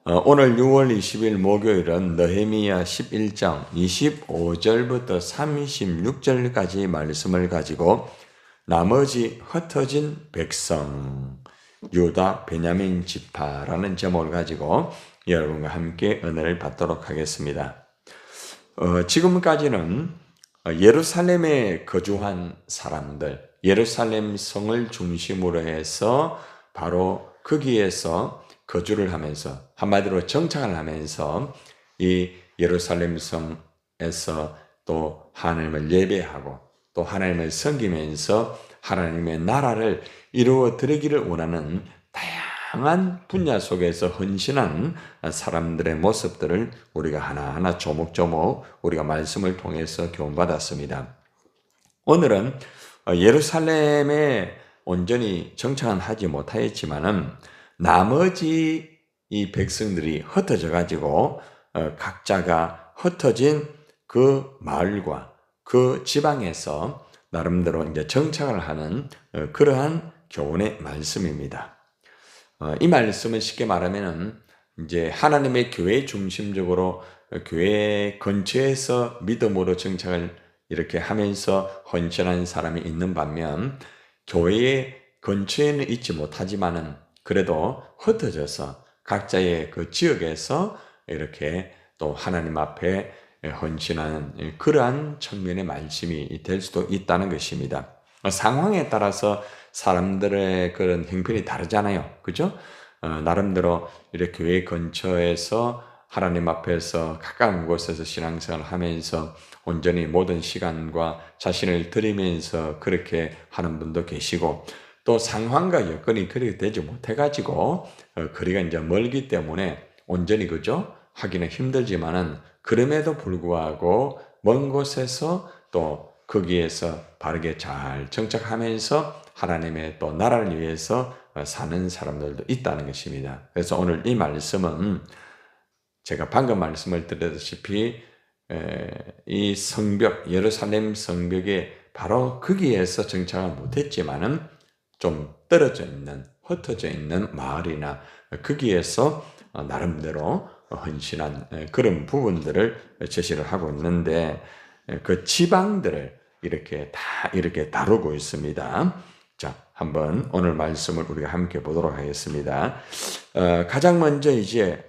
오늘 6월 20일 목요일은 느헤미야 11장 25절부터 36절까지 말씀을 가지고 나머지 흩어진 백성, 유다, 베냐민 지파라는 제목을 가지고 여러분과 함께 은혜를 받도록 하겠습니다. 지금까지는 예루살렘에 거주한 사람들, 예루살렘 성을 중심으로 해서 바로 거기에서 거주를 하면서 한마디로 정착을 하면서 이 예루살렘 성에서 또 하나님을 예배하고 또 하나님을 섬기면서 하나님의 나라를 이루어 드리기를 원하는 다양한 분야 속에서 헌신한 사람들의 모습들을 우리가 하나하나 조목조목 우리가 말씀을 통해서 교훈받았습니다. 오늘은 예루살렘에 온전히 정착은 하지 못하였지만은 나머지 이 백성들이 흩어져 가지고 각자가 흩어진 그 마을과 그 지방에서 나름대로 이제 정착을 하는 그러한 교훈의 말씀입니다. 이 말씀은 쉽게 말하면은 이제 하나님의 교회 중심적으로 교회 근처에서 믿음으로 정착을 이렇게 하면서 헌신한 사람이 있는 반면 교회의 근처에는 있지 못하지만은 그래도 흩어져서 각자의 그 지역에서 이렇게 또 하나님 앞에 헌신하는 그러한 측면의 말씀이 될 수도 있다는 것입니다. 상황에 따라서 사람들의 그런 형편이 다르잖아요. 그죠? 나름대로 이렇게 교회 근처에서 하나님 앞에서 가까운 곳에서 신앙생활을 하면서 온전히 모든 시간과 자신을 드리면서 그렇게 하는 분도 계시고 또 상황과 여건이 그렇게 되지 못해가지고 거리가 이제 멀기 때문에 온전히 그죠? 하기는 힘들지만은 그럼에도 불구하고 먼 곳에서 또 거기에서 바르게 잘 정착하면서 하나님의 또 나라를 위해서 사는 사람들도 있다는 것입니다. 그래서 오늘 이 말씀은 제가 방금 말씀을 드렸다시피 이 성벽, 예루살렘 성벽에 바로 거기에서 정착을 못했지만은 좀 떨어져 있는, 흩어져 있는 마을이나 거기에서 나름대로 헌신한 그런 부분들을 제시를 하고 있는데 그 지방들을 이렇게 다루고 있습니다. 자, 한번 오늘 말씀을 우리가 함께 보도록 하겠습니다. 가장 먼저 이제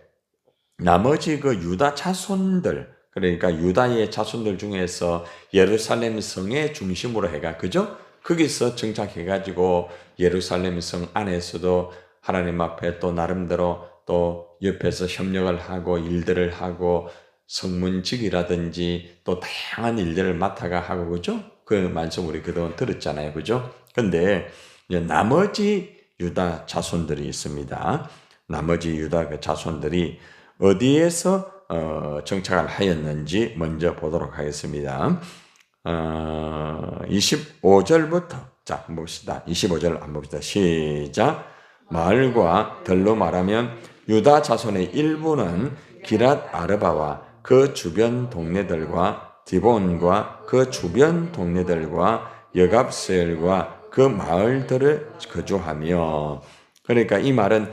나머지 그 유다 자손들, 그러니까 유다의 자손들 중에서 예루살렘 성의 중심으로 해가, 그죠? 거기서 정착해가지고 예루살렘 성 안에서도 하나님 앞에 또 나름대로 또 옆에서 협력을 하고 일들을 하고 성문직이라든지 또 다양한 일들을 맡아가 하고, 그죠? 그 말씀 우리 그동안 들었잖아요. 그죠? 근데 이제 나머지 유다 자손들이 있습니다. 나머지 유다 그 자손들이 어디에서 정착을 하였는지 먼저 보도록 하겠습니다. 25절부터 자 한번 봅시다. 25절 한번 봅시다. 시작. 마을과 들로 말하면 유다 자손의 일부는 기랏 아르바와 그 주변 동네들과 디본과 그 주변 동네들과 여갑스엘과 그 마을들을 거주하며, 그러니까 이 말은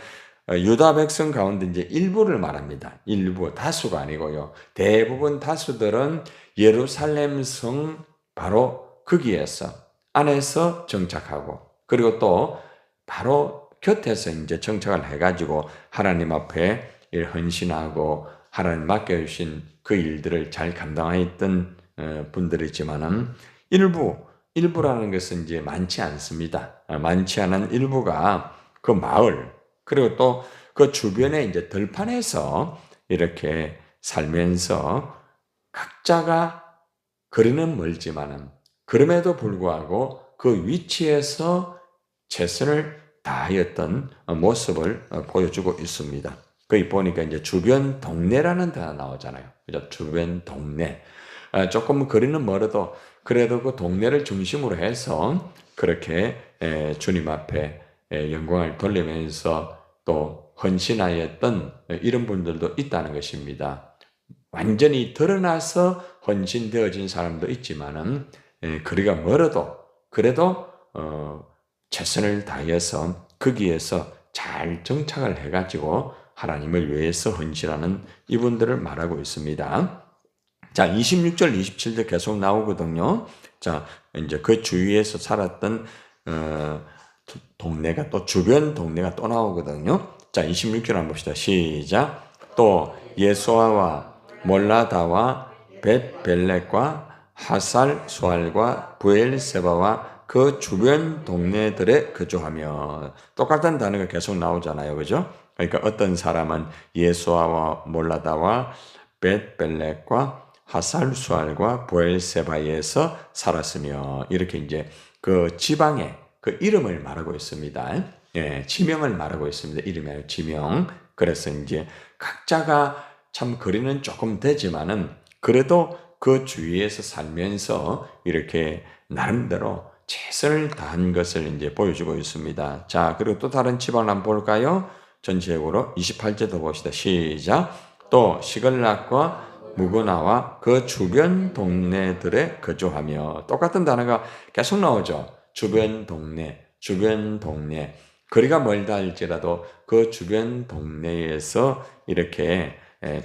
유다 백성 가운데 이제 일부를 말합니다. 일부, 다수가 아니고요. 대부분 다수들은 예루살렘 성 바로 거기에서 안에서 정착하고, 그리고 또 바로 곁에서 이제 정착을 해가지고 하나님 앞에 헌신하고 하나님 맡겨주신 그 일들을 잘 감당하였던 분들이지만은 일부라는 것은 이제 많지 않습니다. 많지 않은 일부가 그 마을, 그리고 또 그 주변에 이제 들판에서 이렇게 살면서 각자가 거리는 멀지만은 그럼에도 불구하고 그 위치에서 최선을 다하였던 모습을 보여주고 있습니다. 거기 보니까 이제 주변 동네라는 단어 나오잖아요. 그죠? 주변 동네. 조금 거리는 멀어도 그래도 그 동네를 중심으로 해서 그렇게 주님 앞에 영광을 돌리면서 또 헌신하였던 이런 분들도 있다는 것입니다. 완전히 드러나서 헌신되어진 사람도 있지만은 거리가 멀어도 그래도 최선을 다해서 거기에서 잘 정착을 해가지고 하나님을 위해서 헌신하는 이분들을 말하고 있습니다. 자, 26절, 27절 계속 나오거든요. 자, 이제 그 주위에서 살았던 동네가 또 주변 동네가 또 나오거든요. 자, 26절 한번 봅시다. 시작. 또 예수아와 몰라다와 벳벨렉과 하살 수알과 부엘세바와 그 주변 동네들에 거주하며, 똑같은 단어가 계속 나오잖아요. 그죠? 그러니까 어떤 사람은 예수아와 몰라다와 벳벨렉과 하살 수알과 부엘세바에서 살았으며, 이렇게 이제 그 지방의 그 이름을 말하고 있습니다. 예, 지명을 말하고 있습니다. 이름이 아니라 지명. 그래서 이제 각자가 참 거리는 조금 되지만은 그래도 그 주위에서 살면서 이렇게 나름대로 최선을 다한 것을 이제 보여주고 있습니다. 자, 그리고 또 다른 지방을 한번 볼까요? 전체적으로 28절도 봅시다. 시작. 또 시글락과 무고나와 그 주변 동네들에 거주하며, 똑같은 단어가 계속 나오죠. 주변 동네, 주변 동네. 거리가 멀다 할지라도 그 주변 동네에서 이렇게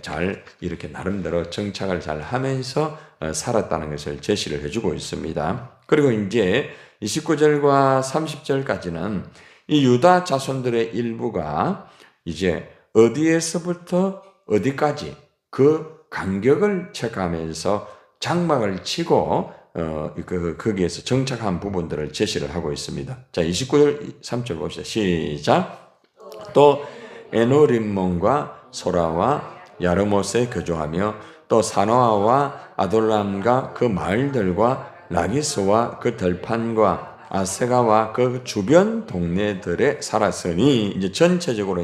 잘 이렇게 나름대로 정착을 잘 하면서 살았다는 것을 제시를 해주고 있습니다. 그리고 이제 29절과 30절까지는 이 유다 자손들의 일부가 이제 어디에서부터 어디까지 그 간격을 체크하면서 장막을 치고 거기에서 정착한 부분들을 제시를 하고 있습니다. 자, 29절 3절 봅시다. 시작. 또 에노림몬과 소라와 야르못에 거주하며 또 사노아와 아돌람과 그 마을들과 라기스와 그 들판과 아세가와 그 주변 동네들에 살았으니, 이제 전체적으로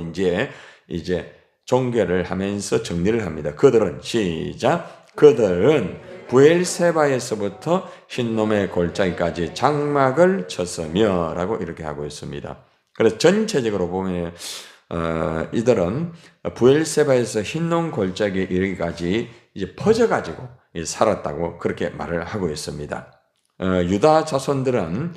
이제 종결을 하면서 정리를 합니다. 그들은 시작. 그들은 부엘세바에서부터 흰놈의 골짜기까지 장막을 쳤으며라고 이렇게 하고 있습니다. 그래서 전체적으로 보면 이들은 부엘세바에서 흰놈 골짜기에 이르기까지 이제 퍼져가지고 살았다고 그렇게 말을 하고 있습니다. 유다 자손들은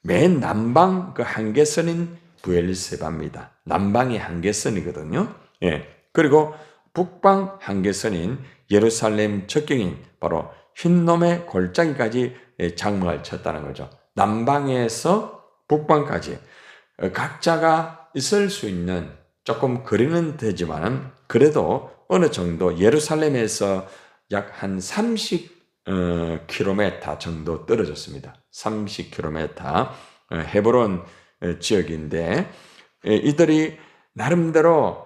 맨 남방 그 한계선인 부엘세바입니다. 남방이 한계선이거든요. 예. 그리고 북방 한계선인 예루살렘 적경인 바로 흰놈의 골짜기까지 장막을 쳤다는 거죠. 남방에서 북방까지 각자가 있을 수 있는, 조금 거리는 되지만 그래도 어느 정도 예루살렘에서 약 한 30km 정도 떨어졌습니다. 30km 헤브론 지역인데, 이들이 나름대로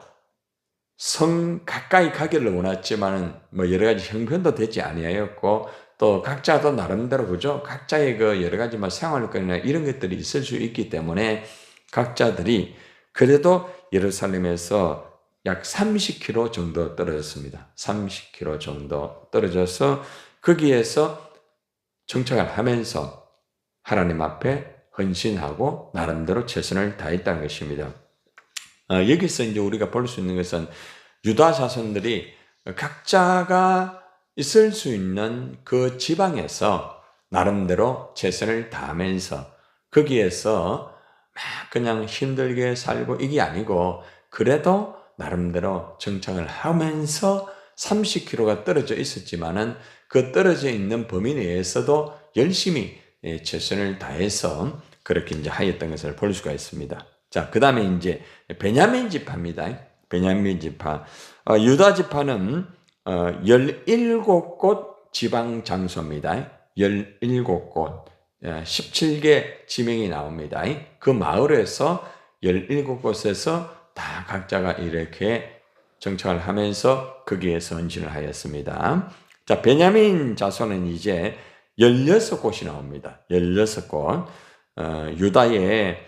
성 가까이 가기를 원했지만은 뭐 여러 가지 형편도 되지 아니하였고, 또 각자도 나름대로 그죠? 각자의 그 여러 가지 뭐 생활권이나 이런 것들이 있을 수 있기 때문에 각자들이 그래도 예루살렘에서 약 30km 정도 떨어졌습니다. 30km 정도 떨어져서 거기에서 정착을 하면서 하나님 앞에 헌신하고 나름대로 최선을 다했다는 것입니다. 여기서 이제 우리가 볼 수 있는 것은 유다 자손들이 각자가 있을 수 있는 그 지방에서 나름대로 최선을 다하면서 거기에서 막 그냥 힘들게 살고 이게 아니고, 그래도 나름대로 정착을 하면서 30km가 떨어져 있었지만은 그 떨어져 있는 범위 내에서도 열심히 최선을 다해서 그렇게 이제 하였던 것을 볼 수가 있습니다. 자, 그 다음에 이제 베냐민 지파입니다. 베냐민 지파. 유다 지파는 17곳 지방 장소입니다. 17곳. 17개 지명이 나옵니다. 그 마을에서 17곳에서 다 각자가 이렇게 정착을 하면서 거기에서 헌신을 하였습니다. 자, 베냐민 자손은 이제 16곳이 나옵니다. 16곳. 유다의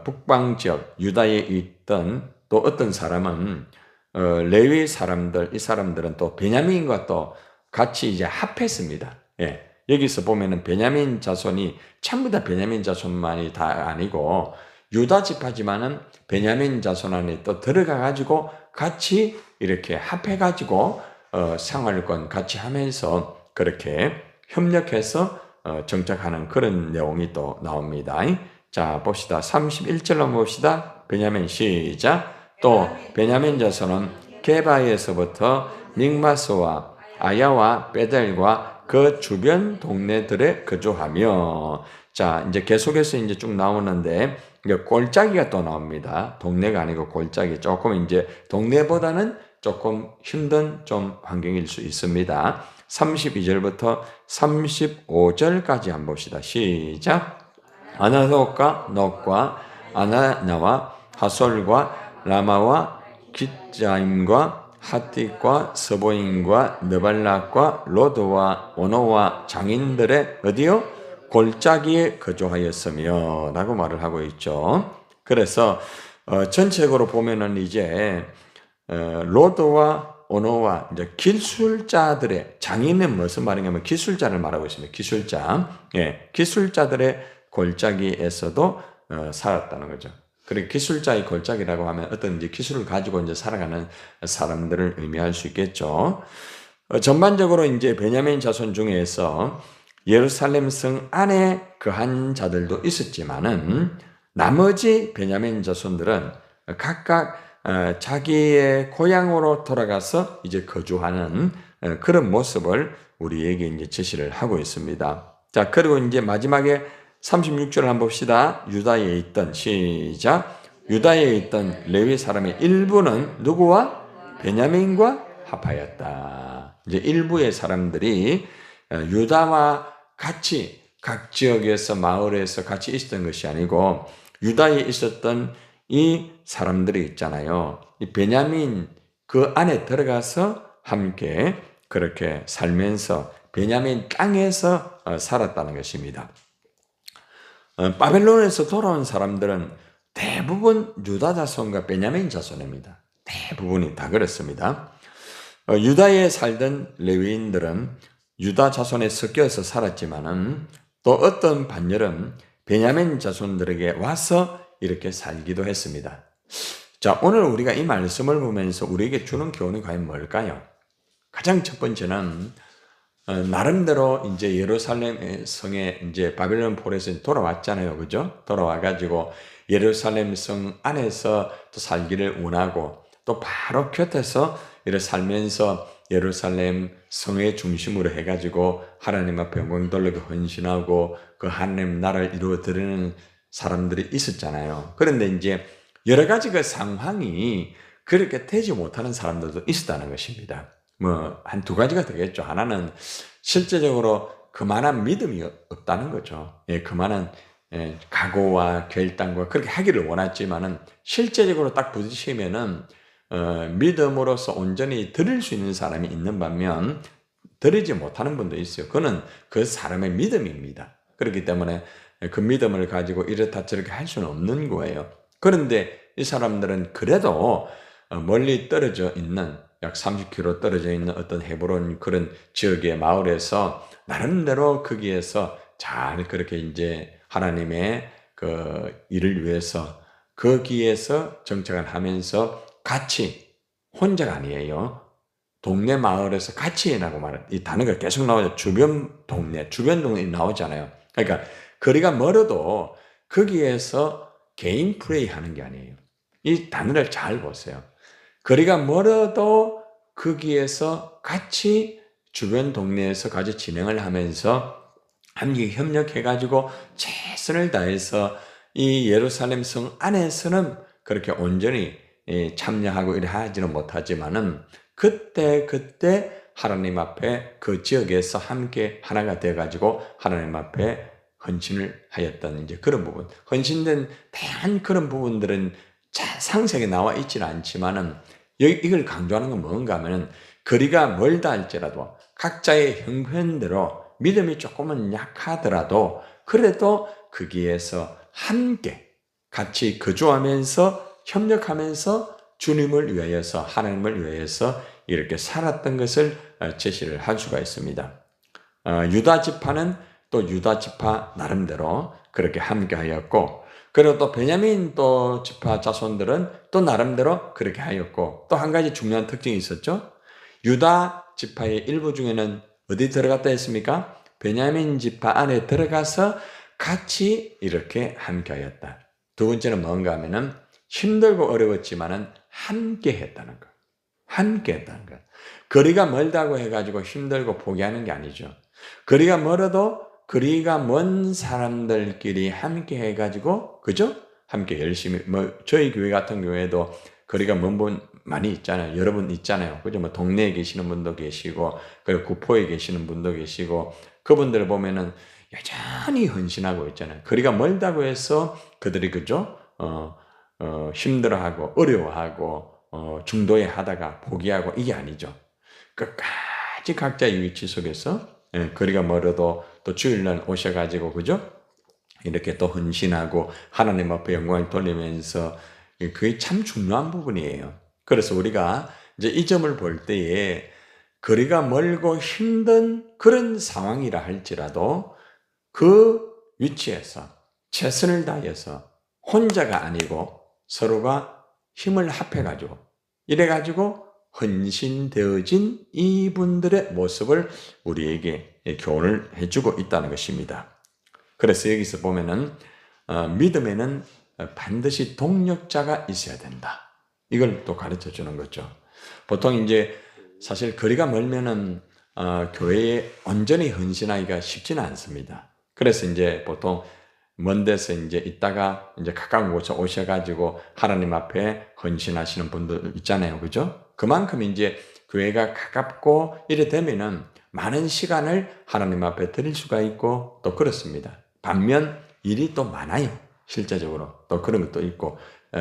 북방 지역, 유다에 있던 또 어떤 사람은 레위 사람들, 이 사람들은 또 베냐민과 또 같이 이제 합했습니다. 예. 여기서 보면은 베냐민 자손이 전부 다 베냐민 자손만이 다 아니고 유다 지파지만은 베냐민 자손 안에 또 들어가 가지고 같이 이렇게 합해 가지고 생활권 같이 하면서 그렇게 협력해서 정착하는 그런 내용이 또 나옵니다. 자, 봅시다. 31절로 봅시다. 베냐민 시작. 또 베냐민 자손은 게바에서부터 믹마스와 아야와 베델과 그 주변 동네들에 거주하며, 자, 이제 계속해서 이제 쭉 나오는데, 이제 골짜기가 또 나옵니다. 동네가 아니고 골짜기. 조금 이제 동네보다는 조금 힘든 좀 환경일 수 있습니다. 32절부터 35절까지 한번 봅시다. 시작. 아나독과 넉과 아나냐와 하솔과 라마와 깃자임과 하틱과 서보임과 느발락과 로드와 오노와 장인들의 어디요? 골짜기에 거주하였으며 라고 말을 하고 있죠. 그래서 전체적으로 보면은 이제 로드와 오노와 이제 기술자들의, 장인은 무슨 말이냐면 기술자를 말하고 있습니다. 기술자, 예, 기술자들의 골짜기에서도 살았다는 거죠. 그리고 기술자의 골짜기라고 하면 어떤 이제 기술을 가지고 이제 살아가는 사람들을 의미할 수 있겠죠. 전반적으로 이제 베냐민 자손 중에서 예루살렘 성 안에 거한 자들도 있었지만은 나머지 베냐민 자손들은 각각 자기의 고향으로 돌아가서 이제 거주하는 그런 모습을 우리에게 이제 제시를 하고 있습니다. 자, 그리고 이제 마지막에 36절을 한번 봅시다. 유다에 있던, 시작. 유다에 있던 레위 사람의 일부는 누구와? 베냐민과 합하였다. 이제 일부의 사람들이 유다와 같이 각 지역에서 마을에서 같이 있었던 것이 아니고 유다에 있었던 이 사람들이 있잖아요. 이 베냐민 그 안에 들어가서 함께 그렇게 살면서 베냐민 땅에서 살았다는 것입니다. 바벨론에서 돌아온 사람들은 대부분 유다 자손과 베냐민 자손입니다. 대부분이 다 그렇습니다. 유다에 살던 레위인들은 유다 자손에 섞여서 살았지만은 또 어떤 반열은 베냐민 자손들에게 와서 이렇게 살기도 했습니다. 자, 오늘 우리가 이 말씀을 보면서 우리에게 주는 교훈이 과연 뭘까요? 가장 첫 번째는 나름대로 이제 예루살렘 성에 이제 바벨론 폴에서 돌아왔잖아요. 그죠? 돌아와가지고 예루살렘 성 안에서 또 살기를 원하고 또 바로 곁에서 이렇게 살면서 예루살렘 성의 중심으로 해가지고 하나님 앞에 영광 돌리고 헌신하고 그 하나님 나라를 이루어 드리는 사람들이 있었잖아요. 그런데 이제 여러 가지 그 상황이 그렇게 되지 못하는 사람들도 있었다는 것입니다. 뭐 한 두 가지가 되겠죠. 하나는 실제적으로 그만한 믿음이 없다는 거죠. 예, 그만한 각오와 결단과 그렇게 하기를 원했지만은 실제적으로 딱 부딪히면은 믿음으로서 온전히 드릴 수 있는 사람이 있는 반면 드리지 못하는 분도 있어요. 그거는 그 사람의 믿음입니다. 그렇기 때문에 그 믿음을 가지고 이렇다 저렇게 할 수는 없는 거예요. 그런데 이 사람들은 그래도 멀리 떨어져 있는 약 30km 떨어져 있는 어떤 헤브론 그런 지역의 마을에서 나름대로 거기에서 잘 그렇게 이제 하나님의 그 일을 위해서 거기에서 정착을 하면서 같이 혼자가 아니에요. 동네 마을에서 같이라고 말해요. 이 단어가 계속 나오죠. 주변 동네 나오잖아요. 그러니까 거리가 멀어도 거기에서 개인 플레이 하는 게 아니에요. 이 단어를 잘 보세요. 거리가 멀어도 거기에서 같이 주변 동네에서 같이 진행을 하면서 함께 협력해가지고 최선을 다해서 이 예루살렘 성 안에서는 그렇게 온전히 참여하고 이래 하지는 못하지만은 그때 하나님 앞에 그 지역에서 함께 하나가 되어가지고 하나님 앞에 헌신을 하였던 이제 그런 부분. 헌신된 다양한 그런 부분들은 상세하게 나와 있지는 않지만은 이걸 강조하는 건 뭔가 하면은 거리가 멀다 할지라도 각자의 형편대로 믿음이 조금은 약하더라도 그래도 거기에서 함께 같이 거주하면서 협력하면서 주님을 위하여서 하나님을 위하여서 이렇게 살았던 것을 제시를 할 수가 있습니다. 유다 지파는 또 유다 지파 나름대로 그렇게 함께하였고 그리고 또 베냐민 또 지파 자손들은 또 나름대로 그렇게 하였고 또 한 가지 중요한 특징이 있었죠. 유다 지파의 일부 중에는 어디 들어갔다 했습니까? 베냐민 지파 안에 들어가서 같이 이렇게 함께하였다. 두 번째는 뭔가 하면은 힘들고 어려웠지만은 함께 했다는 것. 함께 했다는 것. 거리가 멀다고 해가지고 힘들고 포기하는 게 아니죠. 거리가 멀어도 거리가 먼 사람들끼리 함께 해가지고, 그죠? 함께 열심히, 저희 교회 같은 경우에도 거리가 먼 분 많이 있잖아요. 여러분 있잖아요. 그죠? 동네에 계시는 분도 계시고, 그리고 구포에 계시는 분도 계시고, 그분들을 보면은 여전히 헌신하고 있잖아요. 거리가 멀다고 해서 그들이, 그죠? 힘들어하고, 어려워하고, 중도에 하다가 포기하고, 이게 아니죠. 끝까지 각자의 위치 속에서, 거리가 멀어도 또 주일날 오셔가지고, 그죠? 이렇게 또 헌신하고 하나님 앞에 영광을 돌리면서, 그게 참 중요한 부분이에요. 그래서 우리가 이제 이 점을 볼 때에 거리가 멀고 힘든 그런 상황이라 할지라도 그 위치에서 최선을 다해서 혼자가 아니고 서로가 힘을 합해가지고 이래가지고 헌신되어진 이분들의 모습을 우리에게 교훈을 해주고 있다는 것입니다. 그래서 여기서 보면은 믿음에는 반드시 동력자가 있어야 된다. 이걸 또 가르쳐 주는 거죠. 보통 이제 사실 거리가 멀면은 교회에 온전히 헌신하기가 쉽지는 않습니다. 그래서 이제 보통 먼 데서 이제 있다가 이제 가까운 곳에 오셔가지고 하나님 앞에 헌신하시는 분들 있잖아요. 그죠? 그만큼 이제 교회가 가깝고 이래 되면은 많은 시간을 하나님 앞에 드릴 수가 있고 또 그렇습니다. 반면 일이 또 많아요. 실제적으로. 또 그런 것도 있고,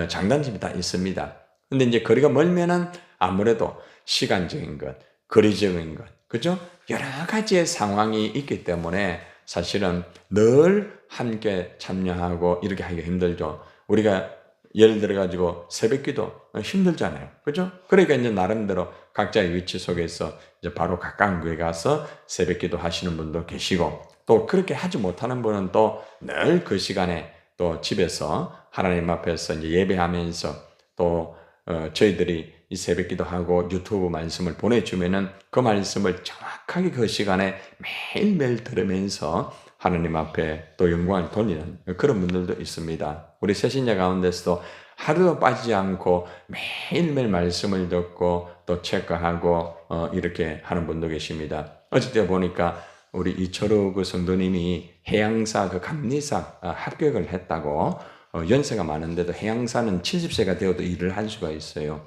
장단점이 다 있습니다. 근데 이제 거리가 멀면은 아무래도 시간적인 것, 거리적인 것, 그죠? 여러 가지의 상황이 있기 때문에 사실은 늘 함께 참여하고 이렇게 하기가 힘들죠. 우리가 예를 들어가지고 새벽 기도 힘들잖아요. 그죠? 그러니까 이제 나름대로 각자의 위치 속에서 이제 바로 가까운 교회 가서 새벽 기도 하시는 분도 계시고, 또 그렇게 하지 못하는 분은 또 늘 그 시간에 또 집에서 하나님 앞에서 이제 예배하면서 또 저희들이 이 새벽 기도하고 유튜브 말씀을 보내주면은 그 말씀을 정확하게 그 시간에 매일매일 들으면서 하나님 앞에 또 영광을 돌리는 그런 분들도 있습니다. 우리 새신자 가운데서도 하루도 빠지지 않고 매일매일 말씀을 듣고 또 체크하고 이렇게 하는 분도 계십니다. 어쨌든 보니까 우리 이철우 그 성도님이 해양사 그 감리사 합격을 했다고, 연세가 많은데도 해양사는 70세가 되어도 일을 할 수가 있어요.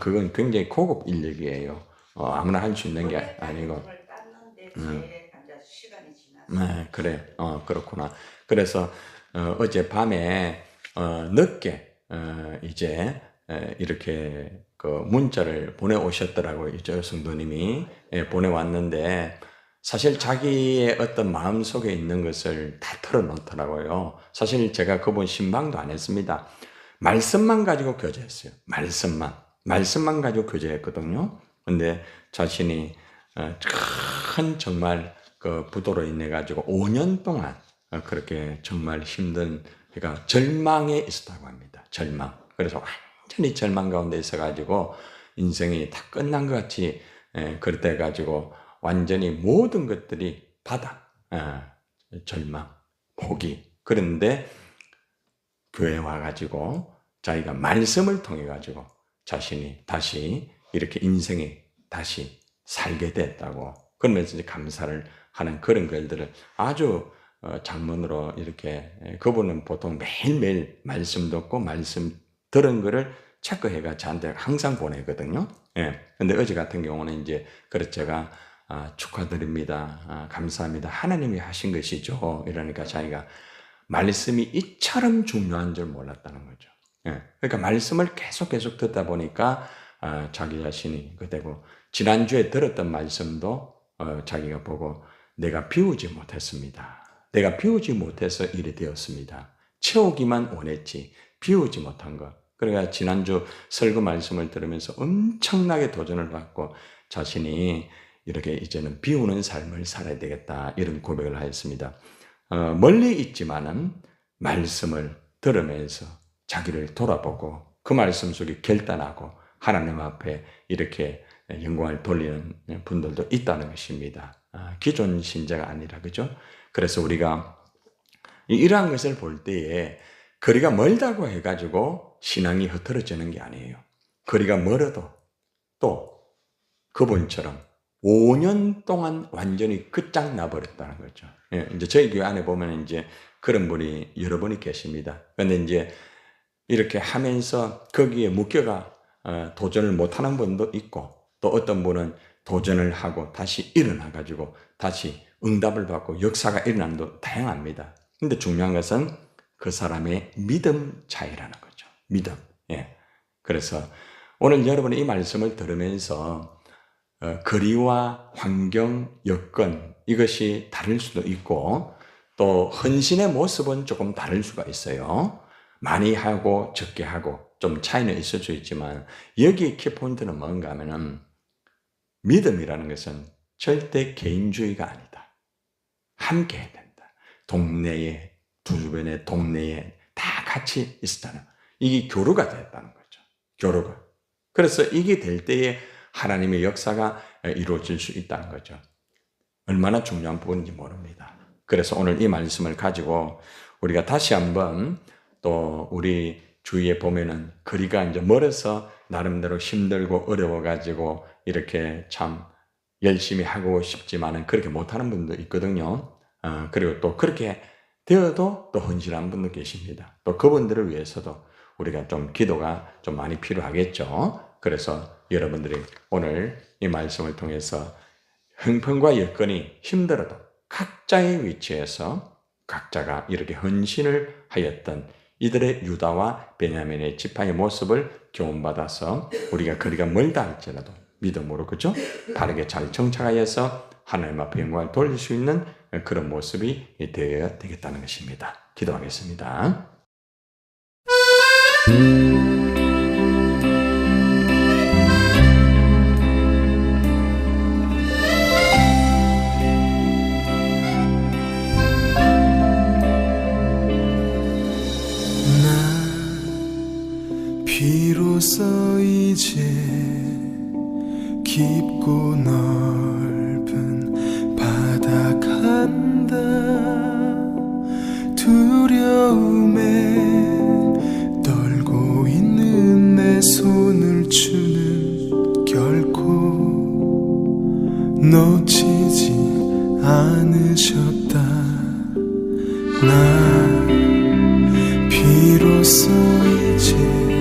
그건 굉장히 고급 인력이에요. 아무나 할 수 있는 게 아니고. 네, 그래. 그렇구나. 그래서 어제 밤에 늦게 이제 이렇게 그 문자를 보내오셨더라고요. 저 성도님이 보내왔는데 사실 자기의 어떤 마음속에 있는 것을 다 털어놓더라고요. 사실 제가 그분 신방도 안 했습니다. 말씀만 가지고 교제했어요. 말씀만 가지고 교제했거든요. 근데 자신이 큰 정말 그 부도로 인해 가지고 5년 동안 그렇게 정말 힘든, 그러니까 절망에 있었다고 합니다. 절망. 그래서 완전히 절망 가운데 있어 가지고 인생이 다 끝난 것 같이 그때 가지고 완전히 모든 것들이 바닥, 절망, 포기. 그런데 교회 와가지고 자기가 말씀을 통해 가지고 자신이 다시 이렇게 인생에 다시 살게 됐다고, 그러면서 이제 감사를 하는 그런 글들을 아주 장문으로 이렇게, 그분은 보통 매일매일 말씀 듣고 말씀 들은 거를 체크해가 저한테 항상 보내거든요. 예. 근데 어제 같은 경우는 이제 그래서 제가 축하드립니다. 감사합니다. 하나님이 하신 것이죠. 이러니까 자기가 말씀이 이처럼 중요한 줄 몰랐다는 거죠. 예. 그러니까 말씀을 계속 듣다 보니까 자기 자신이 그되고, 지난주에 들었던 말씀도 자기가 보고 내가 비우지 못했습니다. 내가 비우지 못해서 이래 되었습니다. 채우기만 원했지 비우지 못한 것. 그러니까 지난주 설교 말씀을 들으면서 엄청나게 도전을 받고 자신이 이렇게 이제는 비우는 삶을 살아야 되겠다, 이런 고백을 하였습니다. 멀리 있지만은 말씀을 들으면서 자기를 돌아보고 그 말씀 속에 결단하고 하나님 앞에 이렇게 영광을 돌리는 분들도 있다는 것입니다. 기존 신자가 아니라, 그죠? 그래서 우리가 이러한 것을 볼 때에 거리가 멀다고 해가지고 신앙이 흐트러지는 게 아니에요. 거리가 멀어도 또 그분처럼 5년 동안 완전히 끝장나 버렸다는 거죠. 예, 이제 저희 교회 안에 보면 이제 그런 분이 여러 분이 계십니다. 근데 이제 이렇게 하면서 거기에 묶여가 도전을 못하는 분도 있고, 또 어떤 분은 도전을 하고 다시 일어나 가지고 다시 응답을 받고 역사가 일어나는 것도 다양합니다. 근데 중요한 것은 그 사람의 믿음 차이라는 거죠. 믿음. 예. 그래서 오늘 여러분이 이 말씀을 들으면서 거리와 환경, 여건 이것이 다를 수도 있고, 또 헌신의 모습은 조금 다를 수가 있어요. 많이 하고 적게 하고 좀 차이는 있을 수 있지만, 여기 키포인트는 뭔가 하면은 믿음이라는 것은 절대 개인주의가 아니다. 함께 해야 된다. 동네에, 주변의 동네에 다 같이 있었다는, 이게 교류가 됐다는 거죠. 교류가. 그래서 이게 될 때에 하나님의 역사가 이루어질 수 있다는 거죠. 얼마나 중요한 부분인지 모릅니다. 그래서 오늘 이 말씀을 가지고 우리가 다시 한번, 또 우리 주위에 보면은 거리가 이제 멀어서 나름대로 힘들고 어려워가지고 이렇게 참 열심히 하고 싶지만은 그렇게 못하는 분도 있거든요. 그리고 또 그렇게 되어도 또 헌신한 분도 계십니다. 또 그분들을 위해서도 우리가 좀 기도가 좀 많이 필요하겠죠. 그래서 여러분들이 오늘 이 말씀을 통해서 형편과 여건이 힘들어도 각자의 위치에서 각자가 이렇게 헌신을 하였던 이들의 유다와 베냐민의 지파의 모습을 교훈받아서 우리가 거리가 멀다 할지라도 믿음으로, 그죠? 바르게 잘 정착하여서 하나님 앞에 영광을 돌릴 수 있는 그런 모습이 되어야 되겠다는 것입니다. 기도하겠습니다. 비로소 이제 깊고 넓은 바다 간다. 두려움에 떨고 있는 내 손을 주는 결코 놓치지 않으셨다. 나 비로소 이제